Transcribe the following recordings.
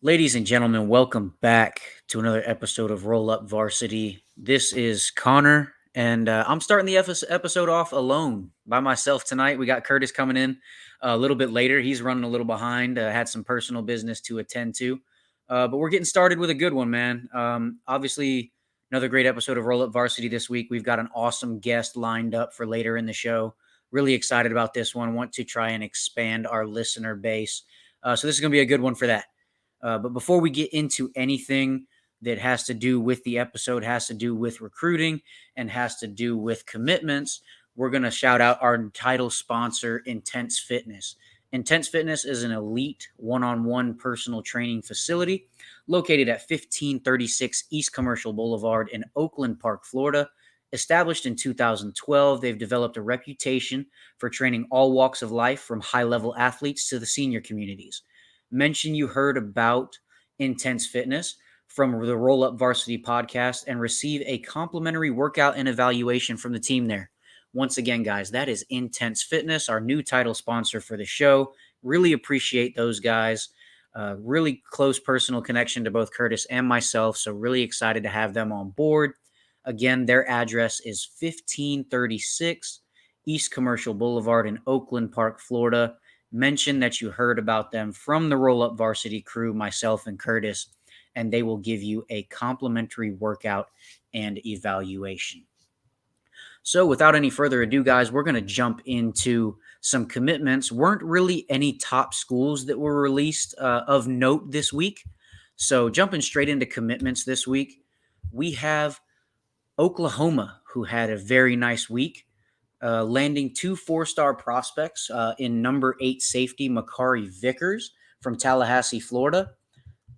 Ladies and gentlemen, welcome back to another episode of Roll Up Varsity. This is Connor, and I'm starting the episode off alone by myself tonight. We got Curtis coming in a little bit later. He's running a little behind, had some personal business to attend to. But we're getting started with a good one, man. Obviously, another great episode of Roll Up Varsity this week. We've got an awesome guest lined up for later in the show. Really excited about this one. Want to try and expand our listener base. So this is going to be a good one for that. But before we get into anything that has to do with the episode, has to do with recruiting, and has to do with commitments, we're going to shout out our title sponsor, Intense Fitness. Intense Fitness is an elite one-on-one personal training facility located at 1536 East Commercial Boulevard in Oakland Park, Florida. Established in 2012, they've developed a reputation for training all walks of life, from high-level athletes to the senior communities. Mention you heard about Intense Fitness from the Roll Up Varsity podcast and receive a complimentary workout and evaluation from the team there. Once again, guys, that is Intense Fitness, our new title sponsor for the show. Really appreciate those guys. Really close personal connection to both Curtis and myself, so really excited to have them on board. Again, their address is 1536 East Commercial Boulevard in Oakland Park, Florida. Mention that you heard about them from the Roll Up Varsity crew, myself and Curtis, and they will give you a complimentary workout and evaluation. So without any further ado, guys, we're going to jump into some commitments. Weren't really any top schools that were released of note this week. So jumping straight into commitments this week, we have Oklahoma, who had a very nice week. Landing two four-star prospects in number 8 safety Makari Vickers from Tallahassee, Florida,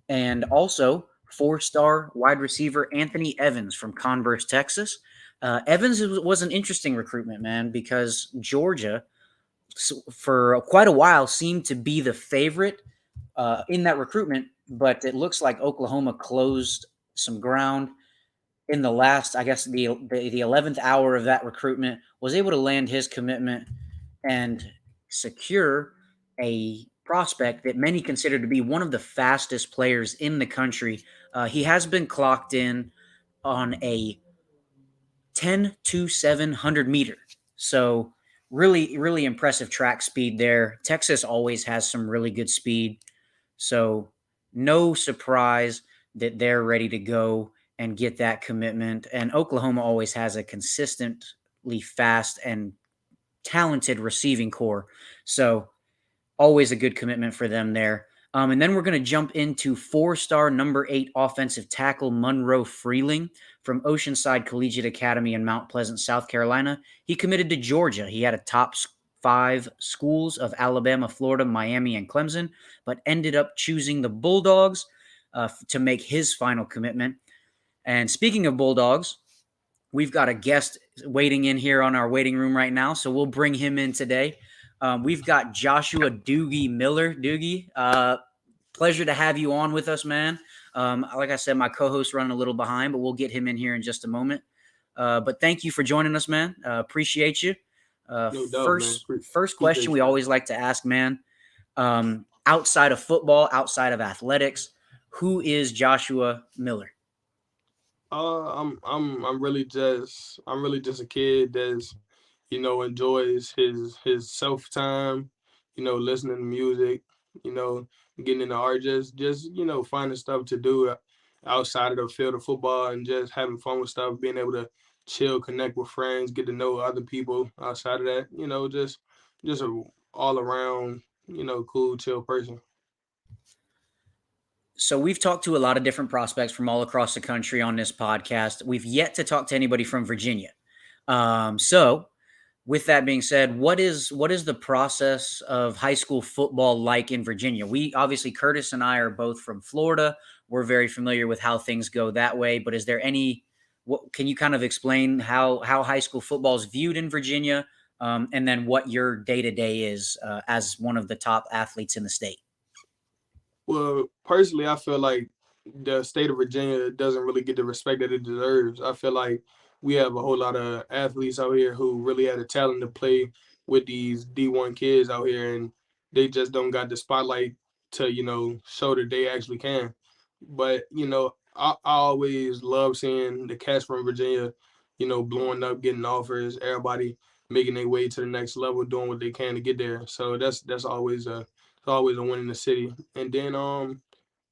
and also four-star wide receiver Anthony Evans from Converse, Texas. Evans was an interesting recruitment, man, because Georgia, for quite a while, seemed to be the favorite in that recruitment, but it looks like Oklahoma closed some ground in the last, I guess, the 11th hour of that recruitment, was able to land his commitment and secure a prospect that many consider to be one of the fastest players in the country. He has been clocked in on a 10 to 700 meter. So really, really impressive track speed there. Texas always has some really good speed. So no surprise that they're ready to go and get that commitment. And Oklahoma always has a consistently fast and talented receiving core. So always a good commitment for them there. And then we're going to jump into four-star number 8 offensive tackle Monroe Freeling from Oceanside Collegiate Academy in Mount Pleasant, South Carolina. He committed to Georgia. He had a top 5 schools of Alabama, Florida, Miami, and Clemson, but ended up choosing the Bulldogs to make his final commitment. And speaking of Bulldogs, we've got a guest waiting in here on our waiting room right now, so we'll bring him in today. We've got Joshua Doogie Miller. Doogie, pleasure to have you on with us, man. Like I said, my co-host running a little behind, but we'll get him in here in just a moment. But thank you for joining us, man. Appreciate you. No doubt, man. First question Appreciate we you. always like to ask, man. Outside of football, outside of athletics, who is Joshua Miller? I'm really just a kid that's enjoys his self time, listening to music, you know, getting into art, just finding stuff to do outside of the field of football and just having fun with stuff, being able to chill, connect with friends, get to know other people outside of that, just a all around, cool, chill person. So we've talked to a lot of different prospects from all across the country on this podcast. We've yet to talk to anybody from Virginia. So with that being said, what is the process of high school football like in Virginia? We obviously, Curtis and I are both from Florida. We're very familiar with how things go that way. But is there any? What can you kind of explain how high school football is viewed in Virginia, and then what your day to day is as one of the top athletes in the state? Well, personally, I feel like the state of Virginia doesn't really get the respect that it deserves. I feel like we have a whole lot of athletes out here who really had the talent to play with these D1 kids out here, and they just don't got the spotlight to show that they actually can. But I always love seeing the cats from Virginia, blowing up, getting offers, everybody making their way to the next level, doing what they can to get there. So that's always a win in the city. And then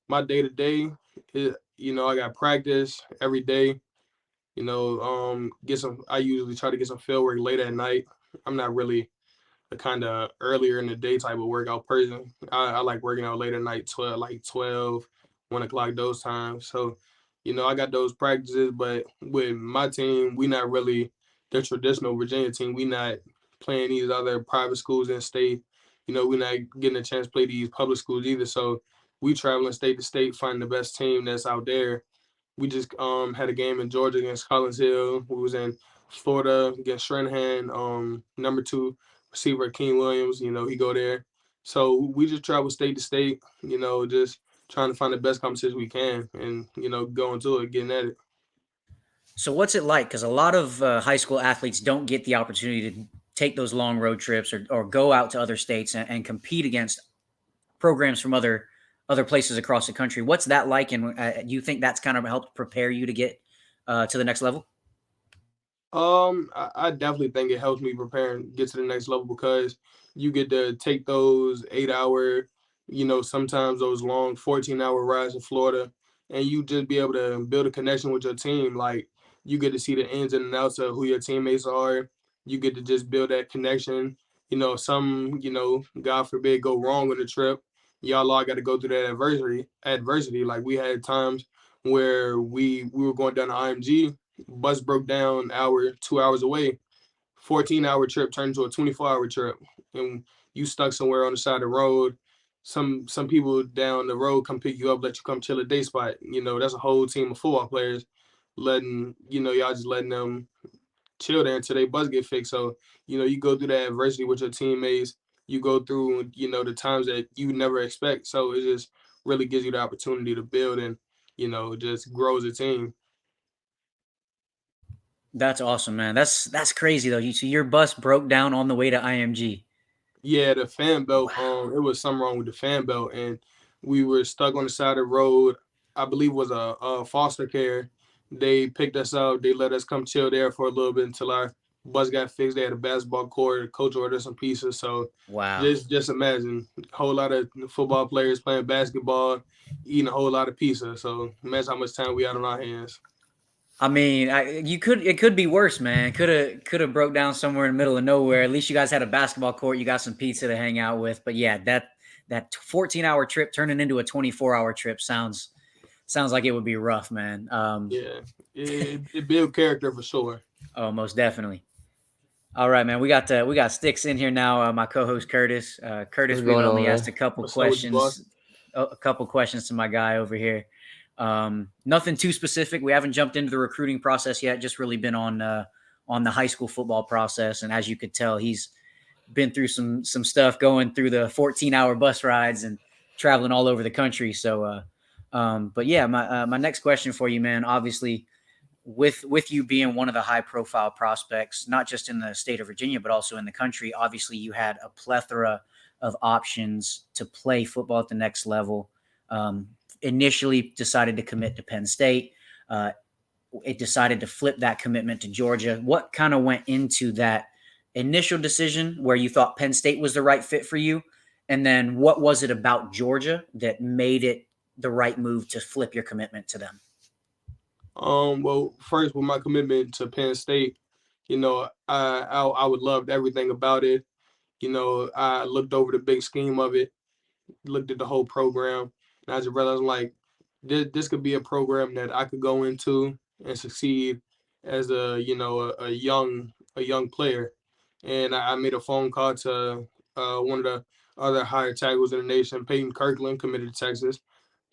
my day to day, I got practice every day. Get some. I usually try to get some field work late at night. I'm not really the kind of earlier in the day type of workout person. I like working out late at night, 12, 1 o'clock, those times. So, I got those practices, but with my team, we not really the traditional Virginia team. We not playing these other private schools in state. We not getting a chance to play these public schools either. So we traveling state to state, finding the best team that's out there. We just had a game in Georgia against Collins Hill. We was in Florida against Shanahan. Number two receiver King Williams. He go there. So we just travel state to state. Just trying to find the best competition we can, and going to it, getting at it. So what's it like? Because a lot of high school athletes don't get the opportunity to take those long road trips or go out to other states and compete against programs from other places across the country. What's that like? And do you think that's kind of helped prepare you to get to the next level? I definitely think it helps me prepare and get to the next level because you get to take those 8 hour, sometimes those long 14-hour rides to Florida, and you just be able to build a connection with your team. Like you get to see the ins and outs of who your teammates are. You get to just build that connection. Some, God forbid, go wrong on the trip. Y'all all got to go through that adversity. Like we had times where we were going down to IMG, bus broke down hour, 2 hours away. 14-hour trip turned into a 24-hour trip, and you stuck somewhere on the side of the road. Some people down the road come pick you up, let you come chill at day spot. That's a whole team of football players, letting y'all just letting them chill there until they bus get fixed. So you go through that adversity with your teammates. You go through the times that you never expect. So it just really gives you the opportunity to build and just grow as a team. That's awesome, man. That's crazy though. So your bus broke down on the way to IMG. Yeah, the fan belt. Wow. It was something wrong with the fan belt, and we were stuck on the side of the road. I believe it was a foster care. They picked us up. They let us come chill there for a little bit until our bus got fixed. They had a basketball court. The coach ordered some pieces. So Wow. just imagine a whole lot of football players playing basketball, eating a whole lot of pizza. So imagine how much time we had on our hands. I mean, it could be worse, man. Could have broke down somewhere in the middle of nowhere. At least you guys had a basketball court. You got some pizza to hang out with. But yeah, that 14-hour trip turning into a 24-hour trip sounds like it would be rough, man. Yeah, it built character for sure. Oh, most definitely. All right, man. We got Sticks in here now. My co-host Curtis. What's Curtis, we've going only on, asked man? What's up with you, boss? a couple questions to my guy over here. Nothing too specific. We haven't jumped into the recruiting process yet. Just really been on the high school football process. And as you could tell, he's been through some stuff going through the 14-hour bus rides and traveling all over the country. So, but yeah, my next question for you, man. Obviously, with you being one of the high profile prospects, not just in the state of Virginia, but also in the country, obviously you had a plethora of options to play football at the next level. Initially decided to commit to Penn State. Uh, it decided to flip that commitment to Georgia. What kind of went into that initial decision where you thought Penn State was the right fit for you? And then what was it about Georgia that made it the right move to flip your commitment to them? Well, first with my commitment to Penn State, I would loved everything about it. I looked over the big scheme of it, looked at the whole program, and I just realized like this could be a program that I could go into and succeed as a young player. And I made a phone call to one of the other higher tackles in the nation, Peyton Kirkland, committed to Texas.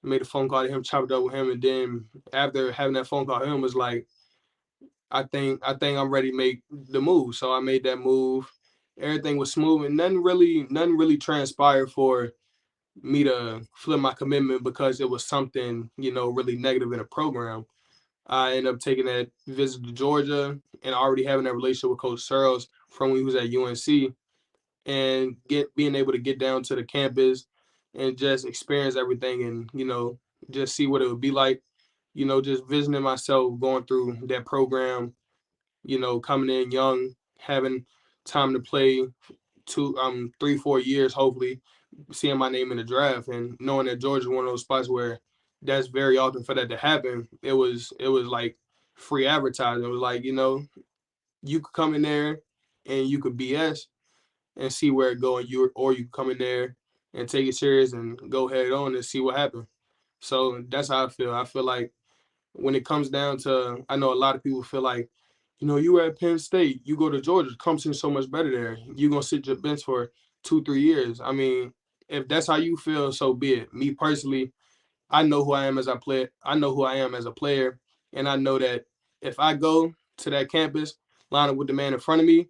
Made a phone call to him, chopped up with him, and then after having that phone call to him was like, I think I'm ready to make the move. So I made that move. Everything was smooth and nothing really transpired for me to flip my commitment because it was something, really negative in the program. I ended up taking that visit to Georgia and already having that relationship with Coach Searles from when he was at UNC and being able to get down to the campus, and just experience everything, and just see what it would be like. Just visiting myself, going through that program. Coming in young, having time to play 3-4 years, hopefully seeing my name in the draft, and knowing that Georgia is one of those spots where that's very often for that to happen. It was like free advertising. It was like, you could come in there and you could BS and see where it go, and you come in there and take it serious and go head on and see what happens. So that's how I feel. I feel like when it comes down to, I know a lot of people feel like, you were at Penn State, you go to Georgia, Clemson's so much better there. You're gonna sit your bench for 2-3 years. I mean, if that's how you feel, so be it. Me personally, I know who I am as a player. I know who I am as a player, and I know that if I go to that campus, line up with the man in front of me,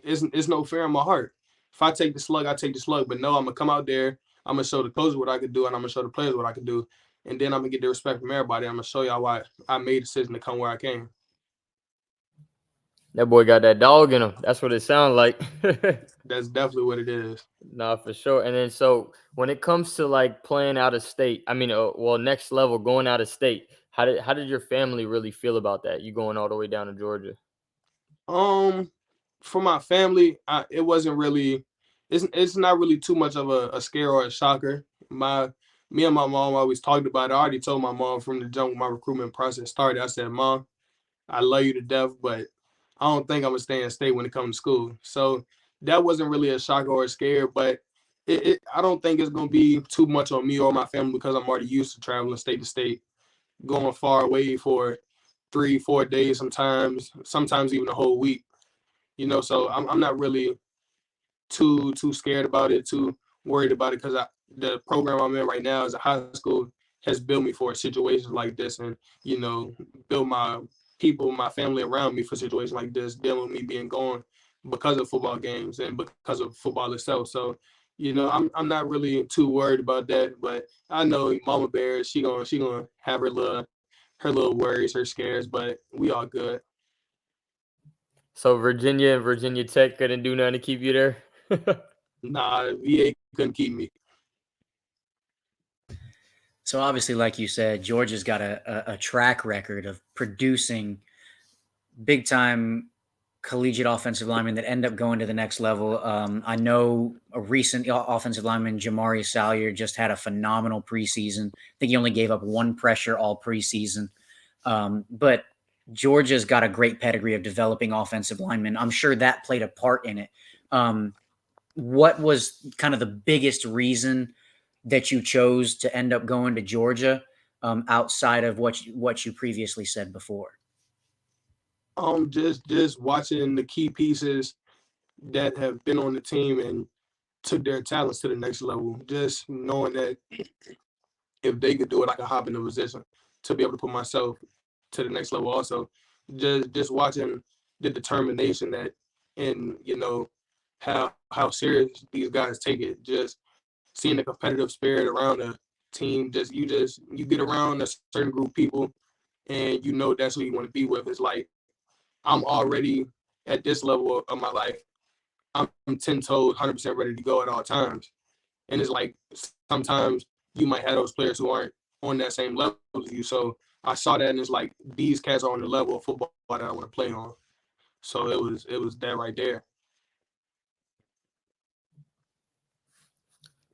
it's no fear in my heart. If I take the slug, I take the slug. But no, I'm gonna come out there. I'm gonna show the coaches what I could do, and I'm gonna show the players what I could do, and then I'm gonna get the respect from everybody. I'm gonna show y'all why I made a decision to come where I came. That boy got that dog in him. That's what it sounds like. That's definitely what it is. Nah, for sure. And then so when it comes to like playing out of state, I mean, well, next level, going out of state. How did your family really feel about that? You going all the way down to Georgia? Um, for my family, it wasn't really. It's not really too much of a scare or a shocker. Me and my mom always talked about it. I already told my mom from the jump when my recruitment process started. I said, "Mom, I love you to death, but I don't think I'm gonna stay in state when it comes to school." So that wasn't really a shocker or a scare, but I don't think it's gonna be too much on me or my family because I'm already used to traveling state to state, going far away for 3-4 days, sometimes even a whole week. So I'm not really too scared about it, too worried about it, because the program I'm in right now as a high school has built me for situations like this, and built my people, my family around me for situations like this, dealing with me being gone because of football games and because of football itself. So, I'm not really too worried about that, but I know Mama Bear, she gonna have her little worries, her scares, but we all good. So Virginia and Virginia Tech couldn't do nothing to keep you there. Nah, VA couldn't keep me. So obviously, like you said, Georgia's got a track record of producing big time collegiate offensive linemen that end up going to the next level. I know a recent offensive lineman, Jamari Salyer, just had a phenomenal preseason. I think he only gave up one pressure all preseason. But Georgia's got a great pedigree of developing offensive linemen. I'm sure that played a part in it. What was kind of the biggest reason that you chose to end up going to Georgia, outside of what you previously said before? Just watching the key pieces that have been on the team and took their talents to the next level. Just knowing that if they could do it, I could hop in the position to be able to put myself to the next level. Also, just watching the determination that, and how serious these guys take it. Just seeing the competitive spirit around the team. You get around a certain group of people, and that's who you want to be with. It's like I'm already at this level of my life. I'm 10 toes, 100% ready to go at all times. And it's like sometimes you might have those players who aren't on that same level as you. So I saw that, and it's like these cats are on the level of football that I want to play on. So it was that right there.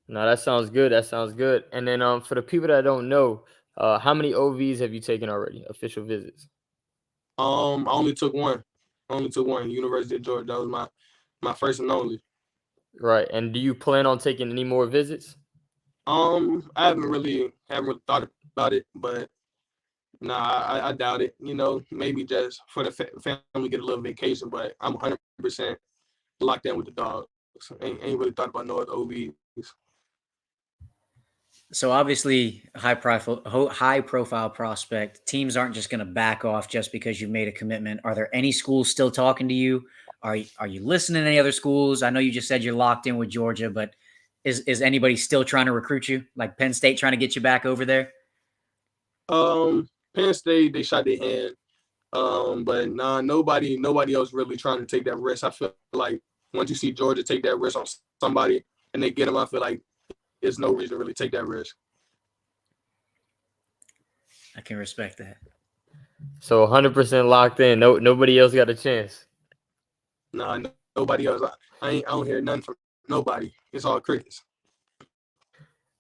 No, that sounds good. That sounds good. And then for the people that don't know, how many OVs have you taken already? Official visits. I only took one. University of Georgia. That was my first and only. Right. And do you plan on taking any more visits? I haven't really thought about it, but nah, I doubt it. Maybe just for the family get a little vacation, but I'm 100% locked in with the dogs. Ain't really thought about no other OVs. So obviously, high profile prospect. Teams aren't just going to back off just because you've made a commitment. Are there any schools still talking to you? Are you listening to any other schools? I know you just said you're locked in with Georgia, but is anybody still trying to recruit you? Like Penn State trying to get you back over there? Penn State, they shot their hand. But nah, nobody else really trying to take that risk. I feel like once you see Georgia take that risk on somebody and they get them, I feel like it's no reason to really take that risk. I can respect that. So 100% locked in. No, nobody else got a chance. Nah, nobody else. I don't hear nothing from nobody. It's all crickets.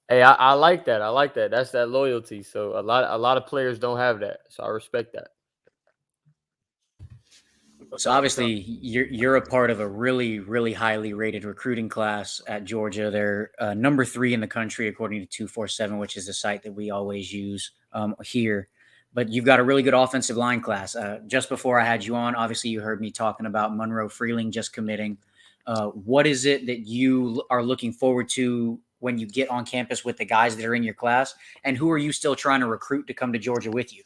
Hey, I like that. I like that. That's that loyalty. So a lot of players don't have that. So I respect that. No So doubt, no obviously doubt. you're a part of a really highly rated recruiting class at Georgia. They're number 3 in the country according to 247, which is the site that we always use here. But you've got a really good offensive line class. Just before I had you on, obviously you heard me talking about Monroe Freeling just committing. What is it that you are looking forward to when you get on campus with the guys that are in your class, and who are you still trying to recruit to come to Georgia with you?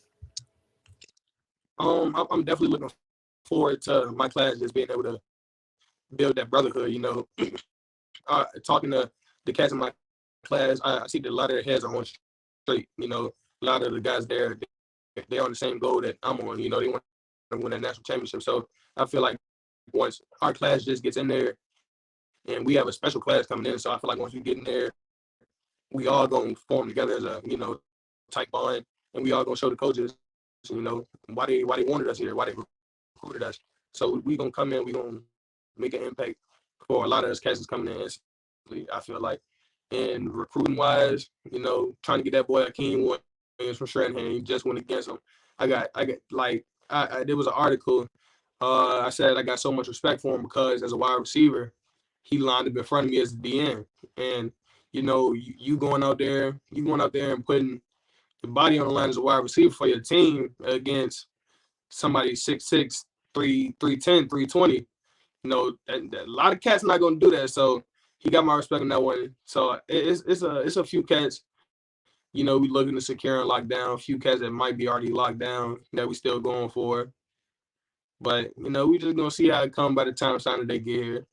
I'm definitely looking forward to my class just being able to build that brotherhood. Talking to the cats in my class, I see that a lot of their heads are on straight. A lot of the guys there, they're on the same goal that I'm on. They want to win that national championship. So I feel like once our class just gets in there, and we have a special class coming in, so I feel like once we get in there, we all gonna form together as a tight bond, and we all gonna show the coaches, why they wanted us here, why they recruited us. So we gonna come in, we gonna make an impact for a lot of us cats coming in. I feel like, and recruiting wise, trying to get that boy Akeem Williams from Shanahan, he just went against him. I got like there was an article. I said I got so much respect for him because as a wide receiver, he lined up in front of me as a DN, and you going out there, and putting the body on the line as a wide receiver for your team against somebody 6'6", 310, 320. A lot of cats not gonna do that. So he got my respect on that one. So it's a few cats, we looking to secure and lock down. A few cats that might be already locked down that we still going for. But we just gonna see how it come by the time signing they get here.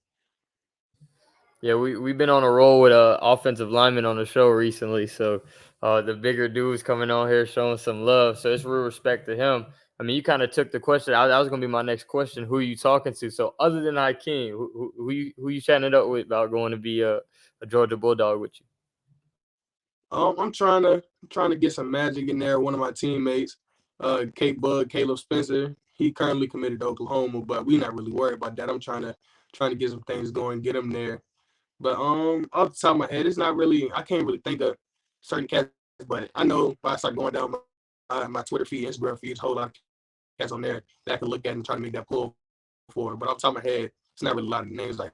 Yeah, we've been on a roll with offensive linemen on the show recently. So the bigger dudes coming on here showing some love. So it's real respect to him. I mean, you kind of took the question. That was going to be my next question. Who are you talking to? So other than Hakeem, who you chatting it up with about going to be a Georgia Bulldog with you? I'm trying to get some magic in there. One of my teammates, Caleb Spencer, he currently committed to Oklahoma, but we're not really worried about that. I'm trying to get some things going, get him there. But off the top of my head, it's not really. I can't really think of certain cats, but I know if I start going down my Twitter feed, Instagram feeds, whole lot of cats on there that I can look at and try to make that pull for. But off the top of my head, it's not really a lot of names like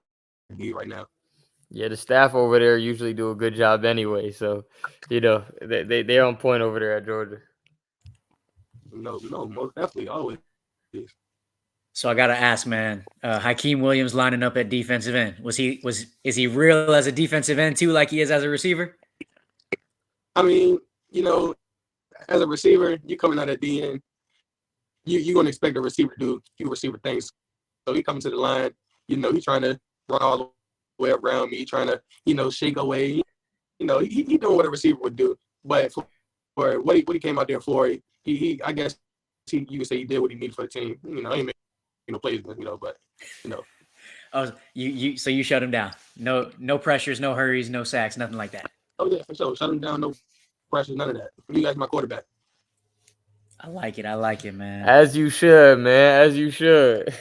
I get right now. Yeah, the staff over there usually do a good job anyway. So, they're on point over there at Georgia. No, most definitely always. So I got to ask, man, Hakeem Williams lining up at defensive end. Is he real as a defensive end too, like he is as a receiver? I mean, as a receiver, you coming out at DN, you're gonna expect a receiver to do a few receiver things. So he coming to the line, he trying to run all the way around me, trying to, shake away. He doing what a receiver would do. But for what he came out there for, he I guess you could say he did what he needed for the team. He ain't making no plays, but Oh, so you shut him down. No pressures, no hurries, no sacks, nothing like that. Oh yeah, for sure. Shut him down, no pressure, none of that. You guys my quarterback. I like it, man. As you should, man. As you should.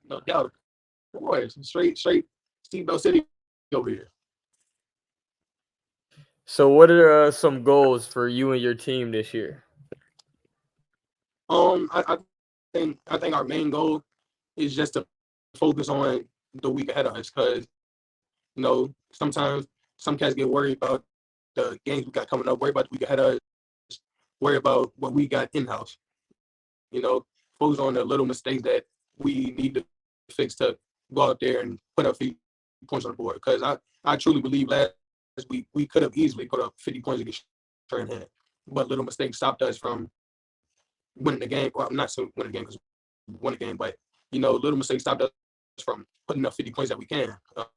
No doubt. Boys, straight Steamboat City over here. So, what are some goals for you and your team this year? I think our main goal is just to focus on the week ahead of us, because sometimes some cats get worried about the games we got coming up, worry about the week ahead of us, worry about what we got in house. Focus on the little mistakes that we need to fix to go out there and put up 50 points on the board. Because I truly believe last week we could have easily put up 50 points against Shanahan, but little mistakes stopped us from winning the game. Well, not so winning the game because we won the game, but little mistakes stopped us from putting up 50 points that we can. Up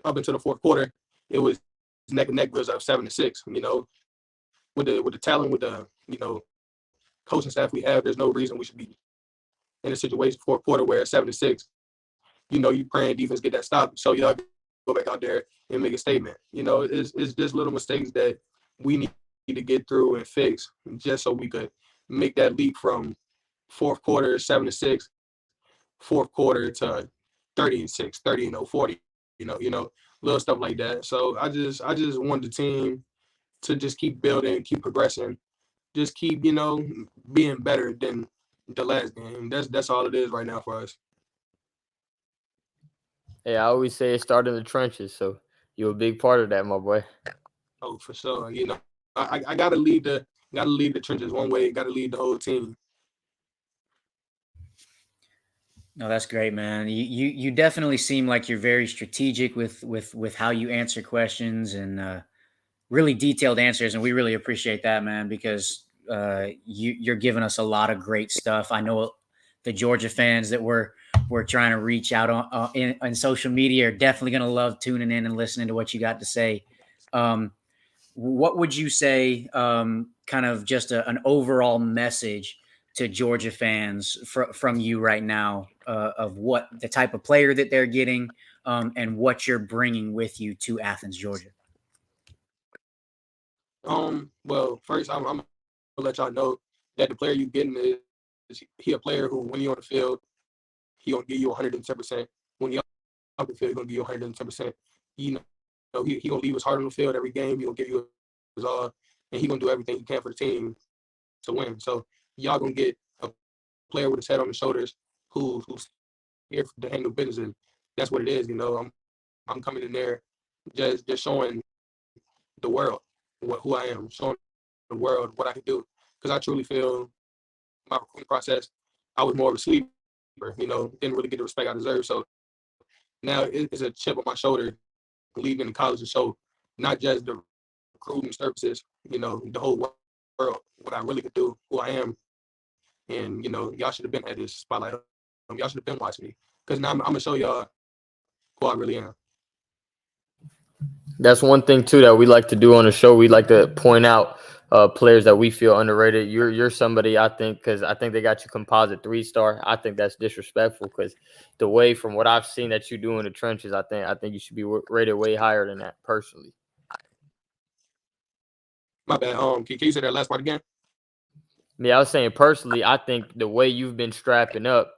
until the fourth quarter, it was neck and neck. It was up 7-6. With the talent, with the coaching staff we have, there's no reason we should be in a situation fourth quarter where it's 7-6. You praying defense get that stop, so y'all go back out there and make a statement. It's just little mistakes that we need to get through and fix just so we could make that leap from fourth quarter 7-6, fourth quarter to 30-6, 40, little stuff like that. So I just want the team to just keep building, keep progressing, just keep, being better than the last game. That's all it is right now for us. Hey, I always say it started in the trenches, so you're a big part of that, my boy. Oh, for sure. I gotta lead the trenches one way, gotta lead the whole team. No, that's great, man. You definitely seem like you're very strategic with how you answer questions and really detailed answers, and we really appreciate that, man, because you're giving us a lot of great stuff. I know the Georgia fans that we're trying to reach out on social media are definitely going to love tuning in and listening to what you got to say. What would you say, kind of just an overall message to Georgia fans from you right now, of what the type of player that they're getting, and what you're bringing with you to Athens, Georgia? Well, first I'm gonna let y'all know that the player you getting is he a player who, when he on the field, he gonna give you 110%. When he off the field, he gonna give you 110%. You he gonna leave his heart on the field every game. He gonna give you his all, and he gonna do everything he can for the team to win. So y'all gonna get a player with his head on his shoulders who's here to handle business, and that's what it is. I'm coming in there just showing the world who I am, showing the world what I can do. Because I truly feel my recruiting process, I was more of a sleeper, didn't really get the respect I deserve. So now it's a chip on my shoulder leaving the college to show not just the recruiting services, the whole world, what I really could do, who I am. And, y'all should have been at this spotlight. Y'all should have been watching me. Because now I'm going to show y'all who I really am. That's one thing too that we like to do on the show. We like to point out players that we feel underrated. You're somebody, I think, because I think they got you composite 3-star. I think that's disrespectful because the way, from what I've seen that you do in the trenches, I think you should be rated way higher than that personally. My bad. Can you say that last part again? Yeah, I was saying personally, I think the way you've been strapping up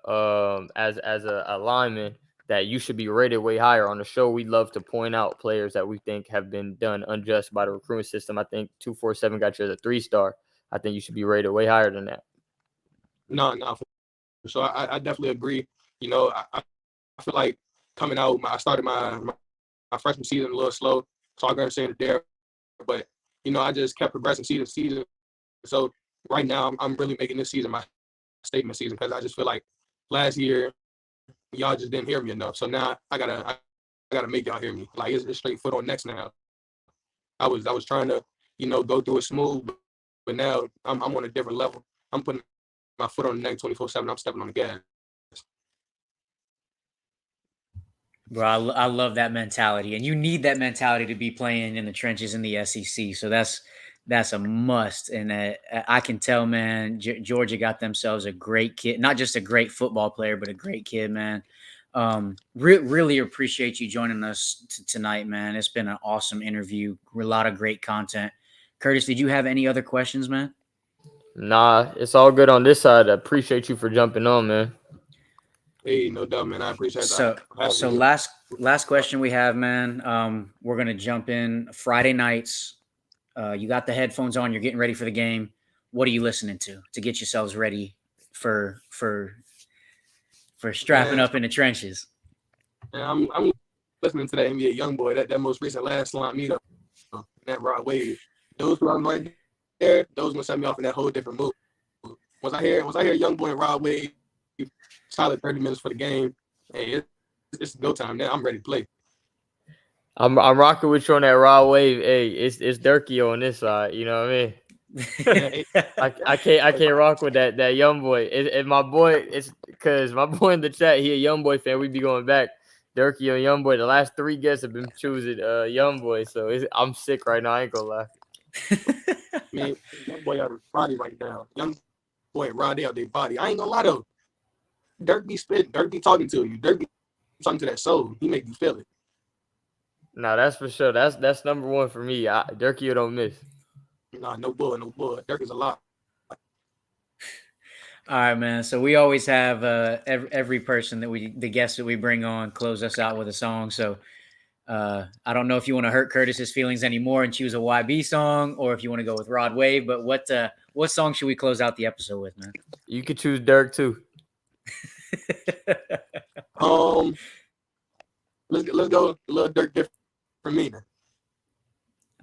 as a lineman, that you should be rated way higher. On the show, we love to point out players that we think have been done unjust by the recruitment system. I think 247 got you as a 3-star. I think you should be rated way higher than that. No. So I definitely agree. I feel like coming out, I started my freshman season a little slow, so I got to say it there. But I just kept progressing season to season. So right now, I'm really making this season my statement season, because I just feel like last year y'all just didn't hear me enough. So now I gotta make y'all hear me. Like it's straight foot on next now. I was trying to go through it smooth, but now I'm on a different level. I'm putting my foot on the neck 24/7. I'm stepping on the gas. Bro, I love that mentality, and you need that mentality to be playing in the trenches in the SEC. So that's a must, and I can tell, man. Georgia got themselves a great kid, not just a great football player, but a great kid, man. Really appreciate you joining us tonight, man. It's been an awesome interview, a lot of great content. Curtis, did you have any other questions, man? Nah, it's all good on this side. I appreciate you for jumping on, man. Hey, no doubt, man. I appreciate So, that. so last question we have, man. We're gonna jump in Friday nights. You got the headphones on. You're getting ready for the game. What are you listening to get yourselves ready for strapping up in the trenches? I'm listening to that NBA YoungBoy, that most recent last slime meetup, that Rod Wave. Those songs right there, those gonna set me off in that whole different mood. Once I hear YoungBoy and Rod Wave, solid 30 minutes for the game, hey, it's go time now. I'm ready to play. I'm rocking with you on that raw wave. Hey, it's Durkee on this side. You know what I mean? I can't rock with that young boy. If my boy, it's because my boy in the chat, he a young boy fan. We be going back. Durkee or young boy. The last 3 guests have been choosing young boy. So I'm sick right now. I ain't gonna lie. Man, young boy out of body right now. Young boy and Rod out their body. I ain't gonna lie though. Dirk be spitting. Dirk be talking to you. Dirk be talking to that soul. He make you feel it. No, that's for sure. That's number one for me. Dirkie or don't miss. Nah, no bull, no bull. Dirk is a lot. All right, man. So we always have every person the guest that we bring on, close us out with a song. So I don't know if you want to hurt Curtis's feelings anymore and choose a YB song, or if you want to go with Rod Wave. But what song should we close out the episode with, man? You could choose Dirk too. Um, let's go a little Dirk different from me. Let's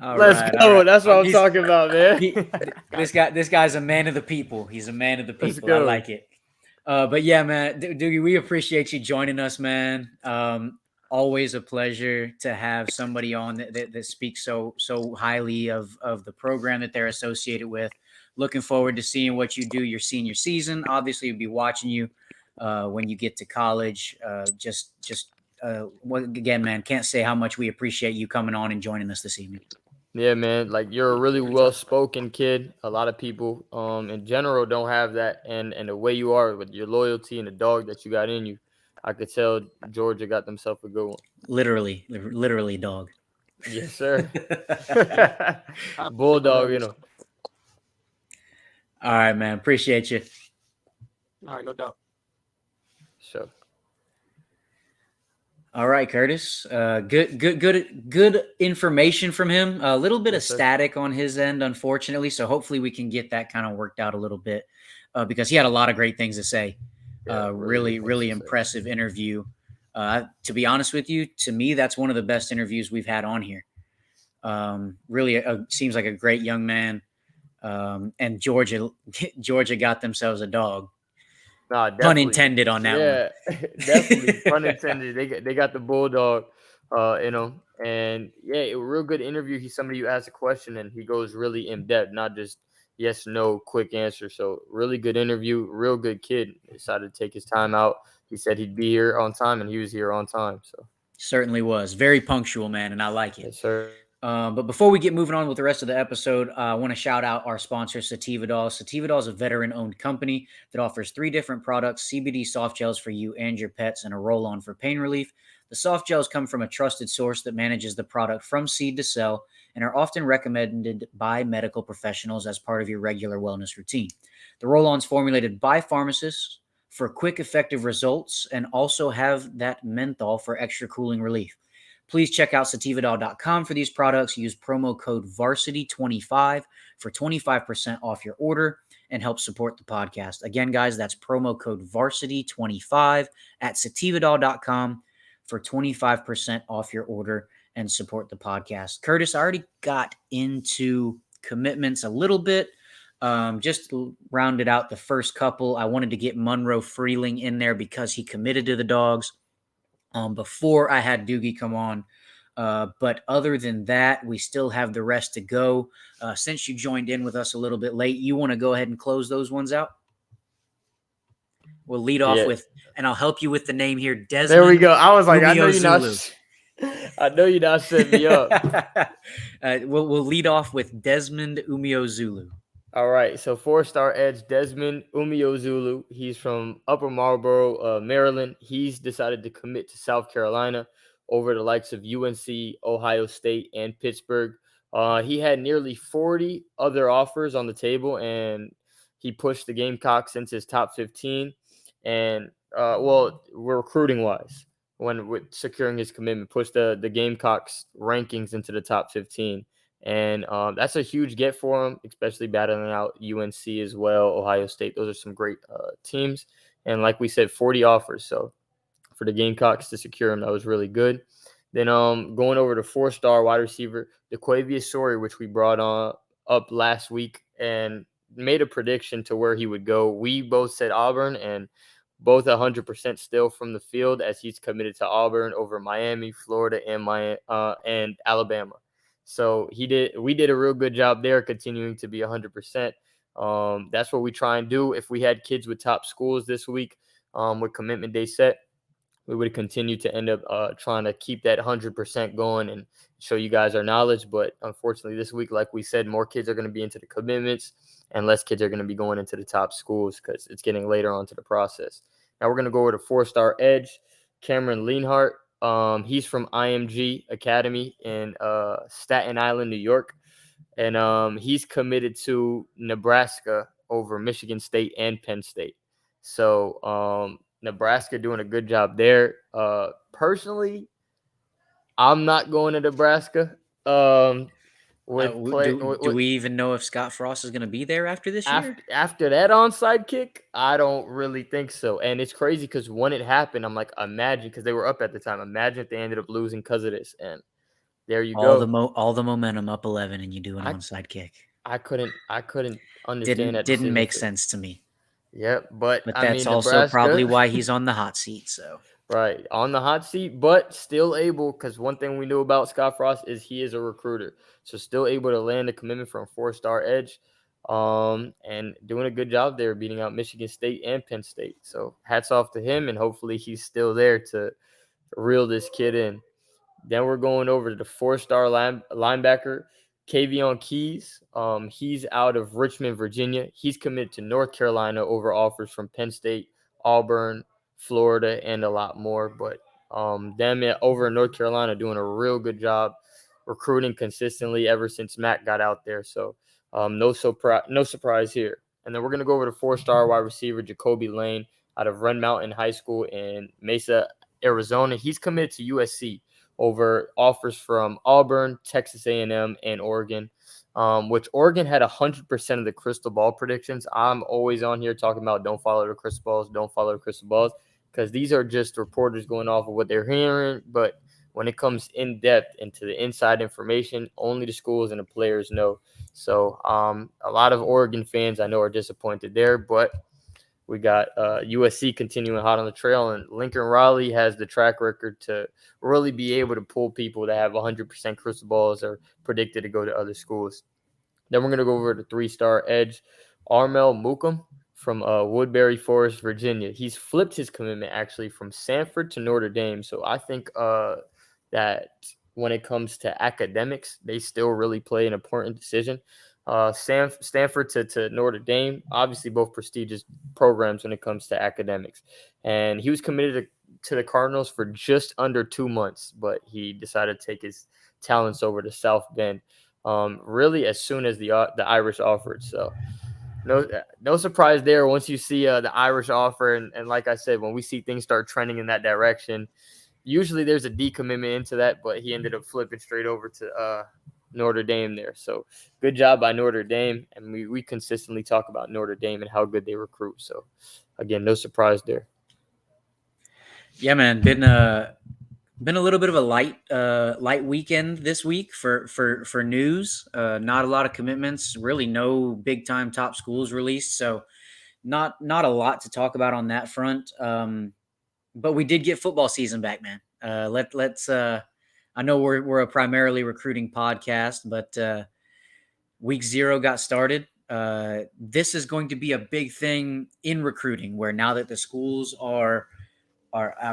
All go. right. That's what I'm talking about, man. This guy's a man of the people. He's a man of the Let's people. I go. like it. But yeah, man, Doogie, we appreciate you joining us, man. Always a pleasure to have somebody on that speaks so highly of the program that they're associated with. Looking forward to seeing what you do your senior season. Obviously, we'll be watching you when you get to college. Again, man, can't say how much we appreciate you coming on and joining us this evening. Yeah, man. Like you're a really well-spoken kid. A lot of people, in general, don't have that, and the way you are with your loyalty and the dog that you got in you, I could tell Georgia got themselves a good one. Literally, dog. Yes, sir. Bulldog, you know. All right, man. Appreciate you. All right, no doubt. So. All right, Curtis. Good information from him. A little bit of static on his end, unfortunately. So hopefully we can get that kind of worked out a little bit because he had a lot of great things to say. Yeah, really impressive interview. To be honest with you, to me, that's one of the best interviews we've had on here. Really seems like a great young man. And Georgia got themselves a dog. Nah, pun intended on that one. Definitely pun intended. They got the bulldog, and yeah, a real good interview. He's somebody you ask a question and he goes really in depth, not just yes, no, quick answer. So really good interview, real good kid. Decided to take his time out. He said he'd be here on time, and he was here on time. So certainly was very punctual, man, and I like it. Yes, sir. But before we get moving on with the rest of the episode, I want to shout out our sponsor, Sativa Doll. Sativa Doll is a veteran-owned company that offers 3 different products, CBD soft gels for you and your pets, and a roll-on for pain relief. The soft gels come from a trusted source that manages the product from seed to sell and are often recommended by medical professionals as part of your regular wellness routine. The roll-ons formulated by pharmacists for quick, effective results and also have that menthol for extra cooling relief. Please check out sativadol.com for these products. Use promo code VARSITY25 for 25% off your order and help support the podcast. Again, guys, that's promo code VARSITY25 at sativadol.com for 25% off your order and support the podcast. Curtis, I already got into commitments a little bit. Just rounded out the first couple. I wanted to get Monroe Freeling in there because he committed to the Dogs. Before I had Doogie come on. But other than that, we still have the rest to go. Since you joined in with us a little bit late, you want to go ahead and close those ones out? We'll lead off with, and I'll help you with the name here, Desmond. There we go. I was like, I know you're not setting me up. We'll lead off with Desmond Umeozulu. All right, so 4-star edge Desmond Umeozulu. He's from Upper Marlboro, Maryland. He's decided to commit to South Carolina over the likes of UNC, Ohio State, and Pittsburgh. He had nearly 40 other offers on the table, and he pushed the Gamecocks into his top 15. And, recruiting-wise, with securing his commitment, pushed the Gamecocks rankings into the top 15. And that's a huge get for him, especially battling out UNC as well, Ohio State. Those are some great teams. And like we said, 40 offers. So for the Gamecocks to secure him, that was really good. Then going over to 4-star wide receiver, DeQuavius Sawyer, which we brought up last week and made a prediction to where he would go. We both said Auburn, and both 100% still from the field as he's committed to Auburn over Miami, Florida, and Alabama. So we did a real good job there, continuing to be 100%. That's what we try and do. If we had kids with top schools this week with commitment day set, we would continue to end up trying to keep that 100% going and show you guys our knowledge. But unfortunately, this week, like we said, more kids are going to be into the commitments and less kids are going to be going into the top schools because it's getting later on to the process. Now we're going to go over to 4-star edge, Cameron Leanhart. He's from IMG Academy in Staten Island, New York, and he's committed to Nebraska over Michigan State and Penn State. So Nebraska doing a good job there. Personally, I'm not going to Nebraska. Do we even know if Scott Frost is going to be there after this year? After that onside kick, I don't really think so. And it's crazy because when it happened, I'm like, imagine, because they were up at the time. Imagine if they ended up losing because of this. And there you go. All the momentum up 11, and you do an onside kick. I couldn't understand that. Didn't make sense to me. Yeah, but I that's mean, also probably why he's on the hot seat. So right, on the hot seat, but still able, because one thing we knew about Scott Frost is he is a recruiter. So still able to land a commitment from 4-star edge, and doing a good job there, beating out Michigan State and Penn State. So hats off to him, and hopefully he's still there to reel this kid in. Then we're going over to the 4-star linebacker, Kavion Keys. He's out of Richmond, Virginia. He's committed to North Carolina over offers from Penn State, Auburn, Florida, and a lot more. But them over in North Carolina doing a real good job recruiting consistently ever since Matt got out there. So no surprise here. And then we're going to go over to 4-star wide receiver Jacoby Lane out of Ren Mountain High School in Mesa, Arizona. He's committed to USC over offers from Auburn, Texas A&M, and Oregon, which Oregon had 100% of the crystal ball predictions. I'm always on here talking about don't follow the crystal balls, because these are just reporters going off of what they're hearing. But when it comes in depth into the inside information, only the schools and the players know. So a lot of Oregon fans I know are disappointed there, but we got USC continuing hot on the trail, and Lincoln Riley has the track record to really be able to pull people that have 100% crystal balls or predicted to go to other schools. Then we're going to go over to 3-star edge, Armel Mookum from Woodbury Forest, Virginia. He's flipped his commitment actually from Sanford to Notre Dame. So I think that when it comes to academics, they still really play an important decision. Stanford to Notre Dame, obviously both prestigious programs when it comes to academics. And he was committed to the Cardinals for just under 2 months, but he decided to take his talents over to South Bend really as soon as the Irish offered. So no surprise there once you see the Irish offer. And like I said, when we see things start trending in that direction, usually there's a decommitment into that, but he ended up flipping straight over to Notre Dame there. So good job by Notre Dame. And we consistently talk about Notre Dame and how good they recruit. So again, no surprise there. Yeah, man, been a little bit of a light weekend this week for news. Not a lot of commitments, really no big time top schools released. So not a lot to talk about on that front. But we did get football season back, man. Let's I know we're a primarily recruiting podcast, but week 0 got started. This is going to be a big thing in recruiting, where now that the schools are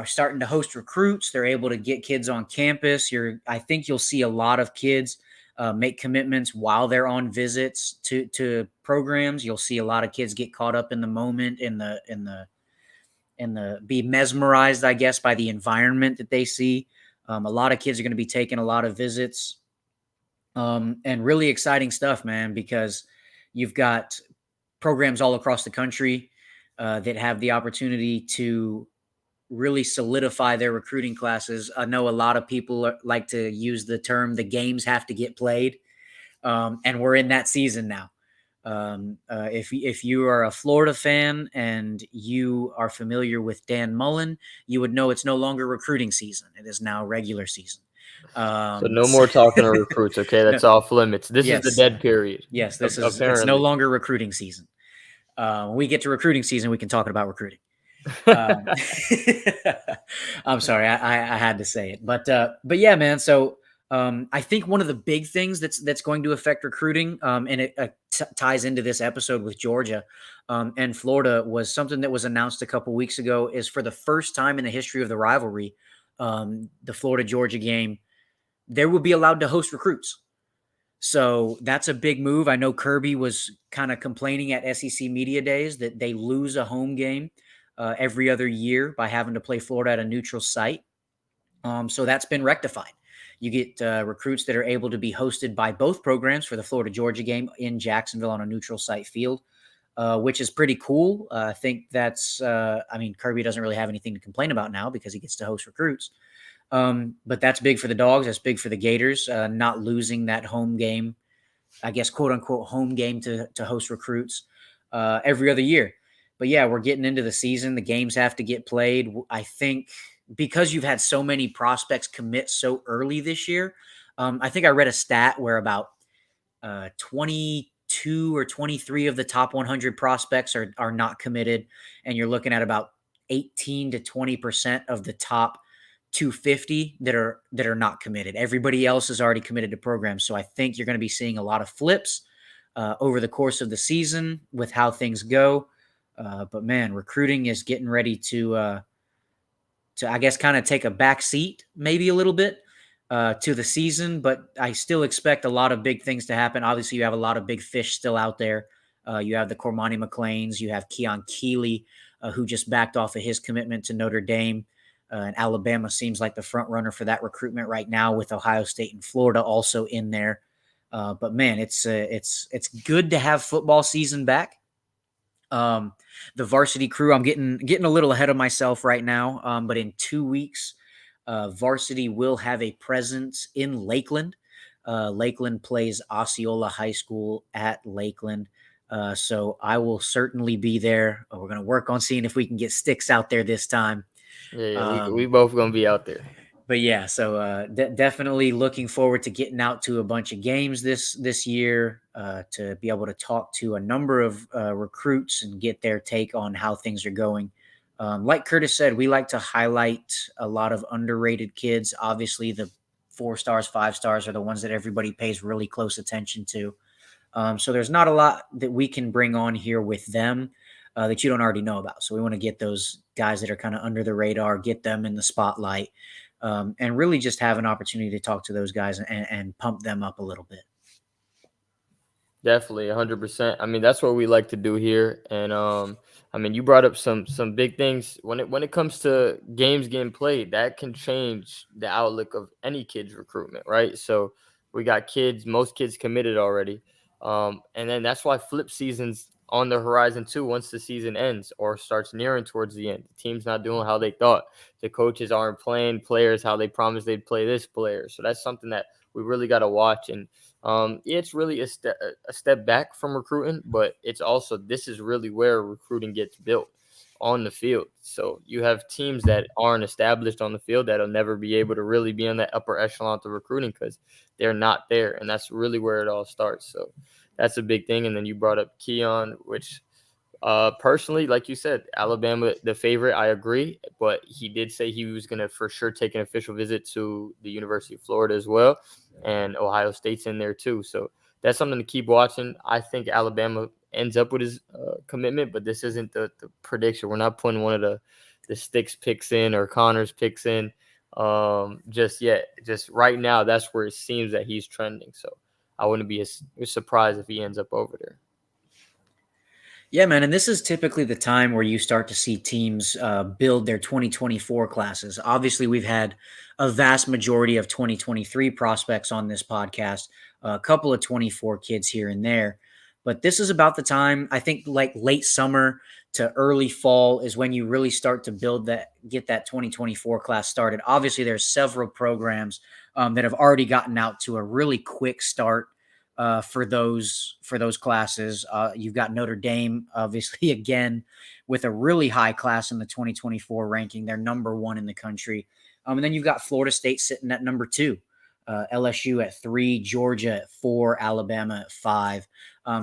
starting to host recruits, they're able to get kids on campus. I think you'll see a lot of kids make commitments while they're on visits to programs. You'll see a lot of kids get caught up in the moment, be mesmerized, I guess, by the environment that they see. A lot of kids are going to be taking a lot of visits, and really exciting stuff, man, because you've got programs all across the country that have the opportunity to really solidify their recruiting classes. I know a lot of people like to use the term, the games have to get played. And we're in that season now. If you are a Florida fan and you are familiar with Dan Mullen, you would know it's no longer recruiting season. It is now regular season. So no more talking to recruits. Okay. That's off limits. This is the dead period. Yes. It's no longer recruiting season. When we get to recruiting season, we can talk about recruiting. I'm sorry, I had to say it, but yeah, man. So I think one of the big things that's going to affect recruiting, and it ties into this episode with Georgia and Florida, was something that was announced a couple weeks ago. Is for the first time in the history of the rivalry, the Florida Georgia game, there will be allowed to host recruits. So that's a big move. I know Kirby was kind of complaining at SEC Media Days that they lose a home game every other year by having to play Florida at a neutral site. So that's been rectified. You get recruits that are able to be hosted by both programs for the Florida-Georgia game in Jacksonville on a neutral site field, which is pretty cool. I think that's, Kirby doesn't really have anything to complain about now because he gets to host recruits. But that's big for the Dogs. That's big for the Gators, not losing that home game, I guess, quote unquote, home game to host recruits every other year. But yeah, we're getting into the season. The games have to get played. I think because you've had so many prospects commit so early this year, I think I read a stat where about 22 or 23 of the top 100 prospects are not committed, and you're looking at about 18 to 20% of the top 250 that are not committed. Everybody else is already committed to programs, so I think you're going to be seeing a lot of flips over the course of the season with how things go. But man, recruiting is getting ready to I guess kind of take a back seat maybe a little bit to the season, but I still expect a lot of big things to happen. Obviously, you have a lot of big fish still out there. You have the Cormani McLeans, you have Keon Keeley, who just backed off of his commitment to Notre Dame. And Alabama seems like the front runner for that recruitment right now, with Ohio State and Florida also in there. But man, it's good to have football season back. The varsity crew, I'm getting a little ahead of myself right now, but in 2 weeks, varsity will have a presence in Lakeland. Lakeland plays Osceola High School at Lakeland. So I will certainly be there. We're going to work on seeing if we can get Sticcs out there this time. We both gonna be out there. But yeah, so definitely looking forward to getting out to a bunch of games this year, to be able to talk to a number of recruits and get their take on how things are going. Like Curtis said, we like to highlight a lot of underrated kids. Obviously, the 4 stars, 5 stars are the ones that everybody pays really close attention to. So there's not a lot that we can bring on here with them that you don't already know about. So we want to get those guys that are kind of under the radar, get them in the spotlight, and really just have an opportunity to talk to those guys and pump them up a little bit. Definitely, 100%. I mean, that's what we like to do here. And I mean, you brought up some big things when it comes to games getting played. That can change the outlook of any kid's recruitment, right? So we got most kids committed already, and then that's why flip seasons on the horizon too. Once the season ends or starts nearing towards the end, the team's not doing how they thought. The coaches aren't playing players how they promised they'd play this player. So that's something that we really got to watch. And it's really a step back from recruiting, but it's also, this is really where recruiting gets built on the field. So you have teams that aren't established on the field that'll never be able to really be on that upper echelon of recruiting because they're not there. And that's really where it all starts. So that's a big thing. And then you brought up Keon, which personally, like you said, Alabama, the favorite, I agree. But he did say he was going to for sure take an official visit to the University of Florida as well. And Ohio State's in there too. So that's something to keep watching. I think Alabama ends up with his commitment, but this isn't the prediction. We're not putting one of the Sticcs picks in or Connor's picks in just yet. Just right now, that's where it seems that he's trending. So I wouldn't be surprised if he ends up over there. Yeah, man. And this is typically the time where you start to see teams build their 2024 classes. Obviously, we've had a vast majority of 2023 prospects on this podcast, a couple of 24 kids here and there. But this is about the time, I think, like late summer to early fall is when you really start to get that 2024 class started. Obviously, there's several programs that have already gotten out to a really quick start for those classes. You've got Notre Dame, obviously, again, with a really high class in the 2024 ranking. They're number 1 in the country. And then you've got Florida State sitting at number 2, LSU at 3, Georgia at 4, Alabama at 5.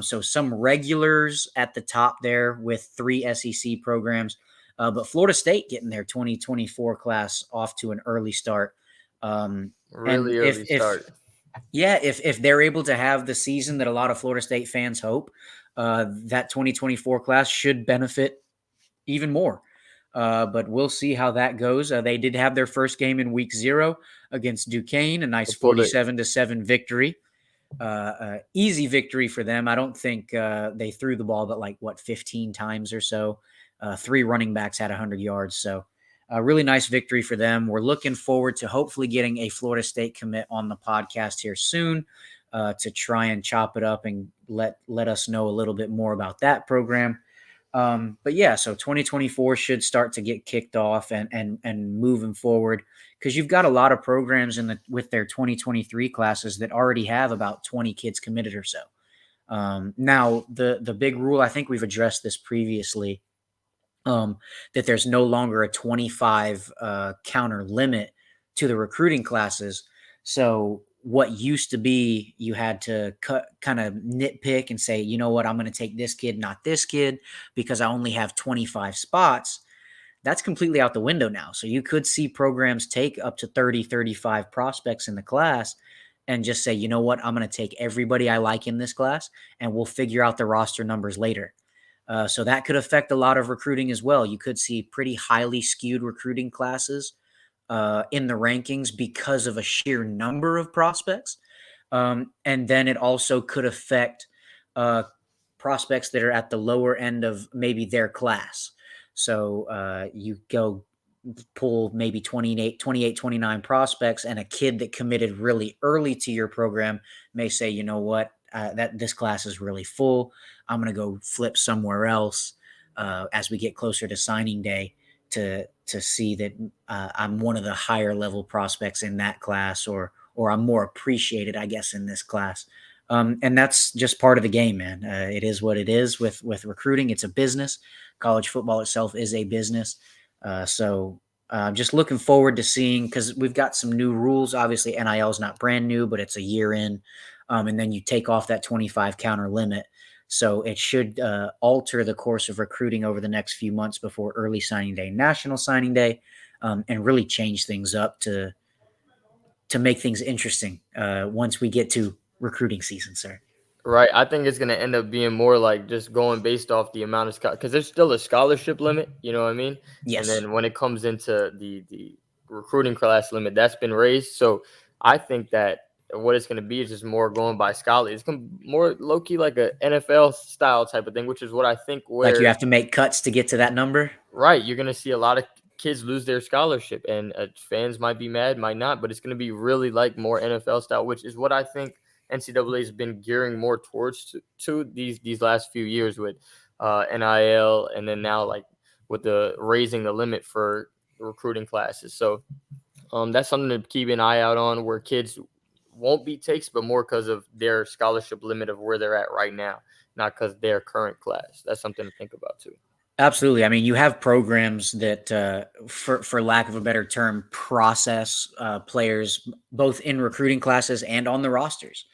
So some regulars at the top there with 3 SEC programs. But Florida State getting their 2024 class off to an early start. Really early start. Yeah, if they're able to have the season that a lot of Florida State fans hope, that 2024 class should benefit even more. But we'll see how that goes. They did have their first game in week 0 against Duquesne, a nice 47-7 victory. Easy victory for them. I don't think they threw the ball but 15 times or so. 3 running backs had 100 yards. So a really nice victory for them. We're looking forward to hopefully getting a Florida State commit on the podcast here soon to try and chop it up and let us know a little bit more about that program. But yeah, so 2024 should start to get kicked off and moving forward, because you've got a lot of programs with their 2023 classes that already have about 20 kids committed or so. Now, the big rule, I think we've addressed this previously, that there's no longer a 25 counter limit to the recruiting classes. So what used to be, you had to kind of nitpick and say, you know what, I'm going to take this kid, not this kid, because I only have 25 spots. That's completely out the window now. So you could see programs take up to 30, 35 prospects in the class and just say, you know what, I'm going to take everybody I like in this class, and we'll figure out the roster numbers later. So that could affect a lot of recruiting as well. You could see pretty highly skewed recruiting classes in the rankings because of a sheer number of prospects. And then it also could affect prospects that are at the lower end of maybe their class. So you go pull maybe 28, 29 prospects, and a kid that committed really early to your program may say, you know what, that this class is really full. I'm going to go flip somewhere else as we get closer to signing day to see that I'm one of the higher level prospects in that class, or I'm more appreciated, I guess, in this class. And that's just part of the game, man. It is what it is with recruiting. It's a business. College football itself is a business. So I'm just looking forward to seeing, because we've got some new rules. Obviously, NIL is not brand new, but it's a year in. And then you take off that 25 counter limit. So it should alter the course of recruiting over the next few months before early signing day, national signing day, and really change things up to make things interesting once we get to recruiting season, sir. Right. I think it's going to end up being more like just going based off the amount of because there's still a scholarship limit, you know what I mean? Yes. And then when it comes into the recruiting class limit, that's been raised. So I think that what it's going to be is just more going by scholarship. It's going to be more low key like a NFL style type of thing, which is what I think where like you have to make cuts to get to that number. Right. You're going to see a lot of kids lose their scholarship, and fans might be mad, might not, but it's going to be really like more NFL style, which is what I think NCAA has been gearing more towards to these last few years with NIL, and then now like with the raising the limit for recruiting classes. So that's something to keep an eye out on, where kids won't be takes, but more because of their scholarship limit of where they're at right now, not because their current class. That's something to think about too. Absolutely. I mean, you have programs that, for lack of a better term, process players both in recruiting classes and on the rosters.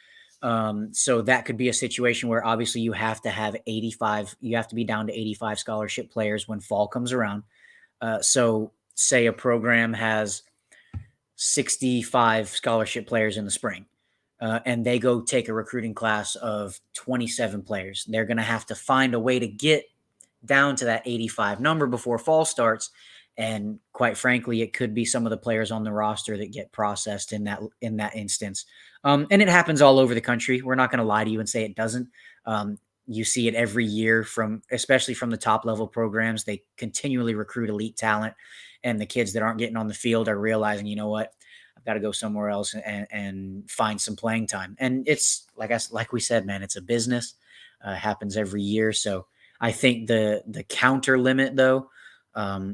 So that could be a situation where obviously you have to have 85. You have to be down to 85 scholarship players when fall comes around. So say a program has 65 scholarship players in the spring. And they go take a recruiting class of 27 players. They're going to have to find a way to get down to that 85 number before fall starts. And quite frankly, it could be some of the players on the roster that get processed in that instance. And it happens all over the country. We're not going to lie to you and say it doesn't. You see it every year especially from the top level programs. They continually recruit elite talent, and the kids that aren't getting on the field are realizing, you know what, I've got to go somewhere else and find some playing time. And it's like we said, man, it's a business. Happens every year. So I think the counter limit, though,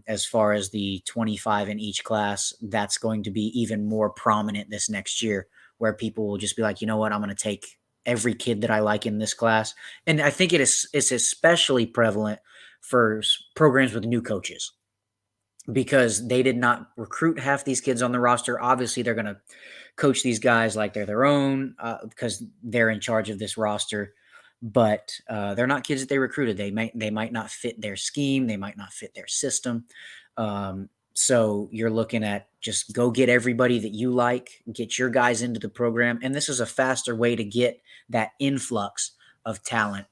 as far as the 25 in each class, that's going to be even more prominent this next year, where people will just be like, you know what, I'm going to take every kid that I like in this class. And I think it's especially prevalent for programs with new coaches, because they did not recruit half these kids on the roster. Obviously, they're going to coach these guys like they're their own because they're in charge of this roster. But they're not kids that they recruited. They might not fit their scheme. They might not fit their system. So you're looking at just go get everybody that you like, get your guys into the program. And this is a faster way to get that influx of talent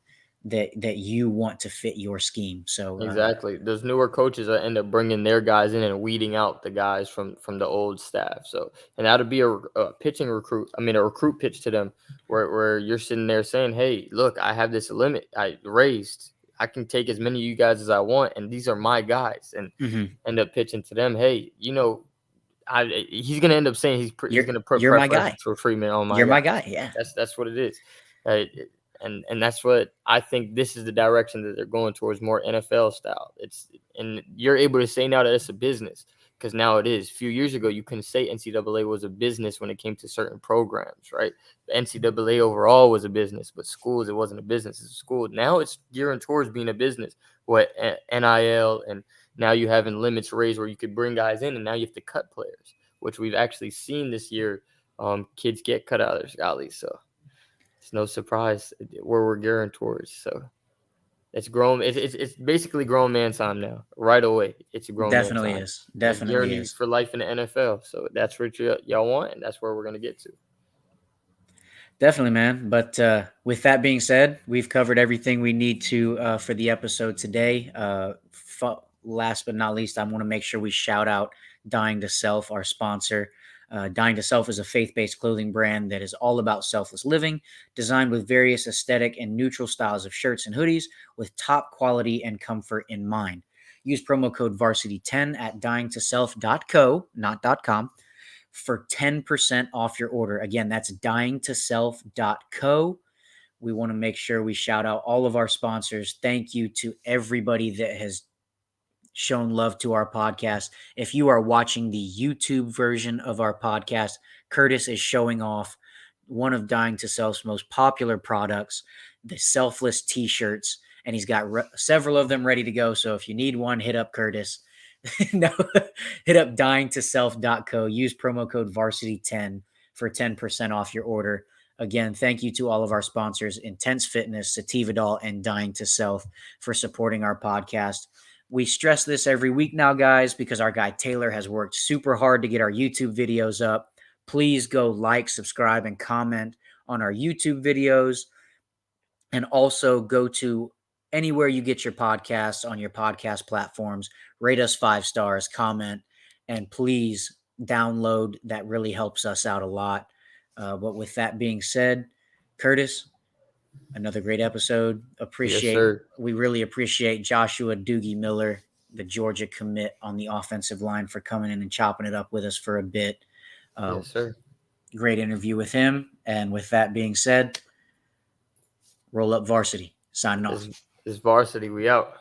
that you want to fit your scheme. So Exactly. Those newer coaches end up bringing their guys in and weeding out the guys from the old staff. So, and that'll be a pitching recruit. I mean, a recruit pitch to them where you're sitting there saying, hey, look, I have this limit I raised. I can take as many of you guys as I want, and these are my guys, and end up pitching to them, hey, he's gonna end up saying he's gonna put you're my guy. preferential treatment on my You're guys. my guy. Yeah, That's what it is. And that's what I think this is the direction that they're going towards, more NFL style. And you're able to say now that it's a business, because now it is. A few years ago, you couldn't say NCAA was a business when it came to certain programs, right? The NCAA overall was a business, but schools, it wasn't a business. It's a school. Now it's gearing towards being a business. What NIL, and now you having limits raised where you could bring guys in, and now you have to cut players, which we've actually seen this year. Kids get cut out of their scholars, so it's no surprise where we're gearing towards. So it's grown. It's basically grown man time now. Right away, it's a grown definitely man time. is. And it's Definitely gearing is. for life in the NFL. So that's what y'all want, and that's where we're gonna get to. Definitely, man. But with that being said, we've covered everything we need to for the episode today. Last but not least, I want to make sure we shout out Dying to Self, our sponsor. Dying to Self is a faith-based clothing brand that is all about selfless living, designed with various aesthetic and neutral styles of shirts and hoodies with top quality and comfort in mind. Use promo code varsity10 at dyingtoself.co, not .com, for 10% off your order. Again, that's dyingtoself.co. We want to make sure we shout out all of our sponsors. Thank you to everybody that has shown love to our podcast. If you are watching the YouTube version of our podcast, Curtis is showing off one of Dying to Self's most popular products, the Selfless t-shirts, and he's got several of them ready to go. So if you need one, hit up Curtis. No, hit up dyingtoself.co. Use promo code varsity10 for 10% off your order. Again, thank you to all of our sponsors, Intense Fitness, Sativa Doll, and Dying to Self, for supporting our podcast. We stress this every week now, guys, because our guy Taylor has worked super hard to get our YouTube videos up. Please go like, subscribe, and comment on our YouTube videos. And also go to anywhere you get your podcasts on your podcast platforms. Rate us 5 stars, comment, and please download. That really helps us out a lot. But with that being said, Curtis, another great episode. We really appreciate Joshua Doogie Miller, the Georgia commit on the offensive line, for coming in and chopping it up with us for a bit. Yes, sir. Great interview with him. And with that being said, Roll Up Varsity, signing off. This Varsity, we out.